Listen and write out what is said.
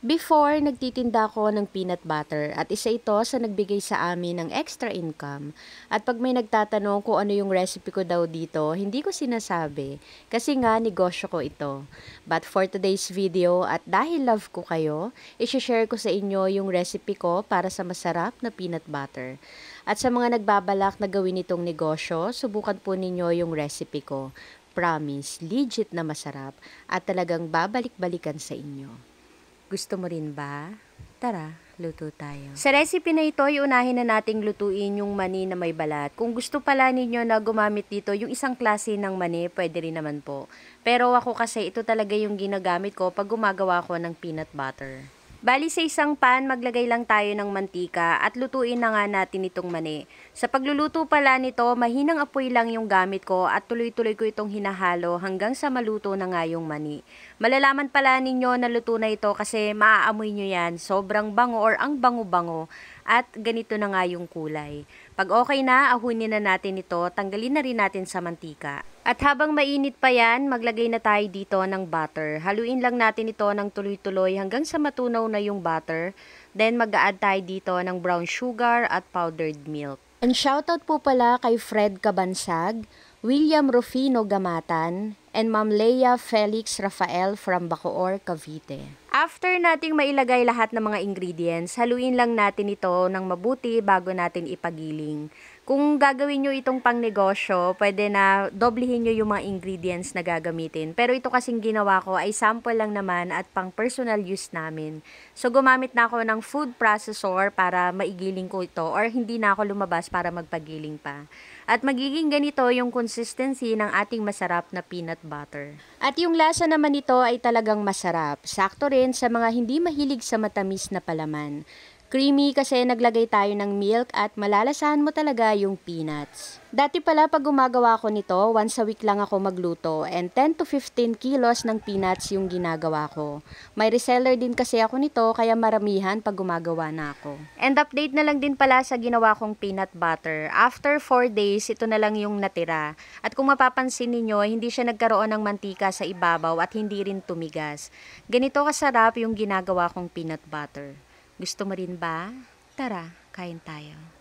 Before, nagtitinda ako ng peanut butter at isa ito sa nagbigay sa amin ng extra income. At pag may nagtatanong kung ano yung recipe ko daw dito, hindi ko sinasabi kasi nga negosyo ko ito. But for today's video at dahil love ko kayo, i-share ko sa inyo yung recipe ko para sa masarap na peanut butter. At sa mga nagbabalak na gawin itong negosyo, subukan po ninyo yung recipe ko. Promise, legit na masarap at talagang babalik-balikan sa inyo. Gusto mo rin ba? Tara, luto tayo. Sa recipe na ito, iunahin na nating lutuin yung mani na may balat. Kung gusto pala ninyo na gumamit dito, yung isang klase ng mani, pwede rin naman po. Pero ako kasi, ito talaga yung ginagamit ko pag gumagawa ko ng peanut butter. Bali sa isang pan, maglagay lang tayo ng mantika at lutuin na nga natin itong mani. Sa pagluluto pala nito, mahinang apoy lang yung gamit ko at tuloy-tuloy ko itong hinahalo hanggang sa maluto na nga yung mani. Malalaman pala ninyo na luto na ito kasi maaamoy nyo yan. Sobrang bango or ang bango-bango at ganito na nga yung kulay. Pag okay na, ahunin na natin ito, tanggalin na rin natin sa mantika. At habang mainit pa yan, maglagay na tayo dito ng butter. Haluin lang natin ito ng tuloy-tuloy hanggang sa matunaw na yung butter. Then mag-a-add tayo dito ng brown sugar at powdered milk. And shoutout po pala kay Fred Cabansag, William Rufino Gamatan, and Ma'am Leia Felix Rafael from Bacoor, Cavite. After nating mailagay lahat ng mga ingredients, haluin lang natin ito ng mabuti bago natin ipagiling. Kung gagawin nyo itong pang negosyo, pwede na doblehin nyo yung mga ingredients na gagamitin. Pero ito kasing ginawa ko ay sample lang naman at pang personal use namin. So gumamit na ako ng food processor para maigiling ko ito or hindi na ako lumabas para magpagiling pa. At magiging ganito yung consistency ng ating masarap na peanut butter. At yung lasa naman nito ay talagang masarap. Sakto rin sa mga hindi mahilig sa matamis na palaman. Creamy kasi naglagay tayo ng milk at malalasahan mo talaga yung peanuts. Dati pala pag gumagawa ko nito, once a week lang ako magluto and 10 to 15 kilos ng peanuts yung ginagawa ko. May reseller din kasi ako nito kaya maramihan pag gumagawa na ako. And update na lang din pala sa ginawa kong peanut butter. After 4 days, ito na lang yung natira. At kung mapapansin ninyo, hindi siya nagkaroon ng mantika sa ibabaw at hindi rin tumigas. Ganito kasarap yung ginagawa kong peanut butter. Gusto mo rin ba? Tara, kain tayo.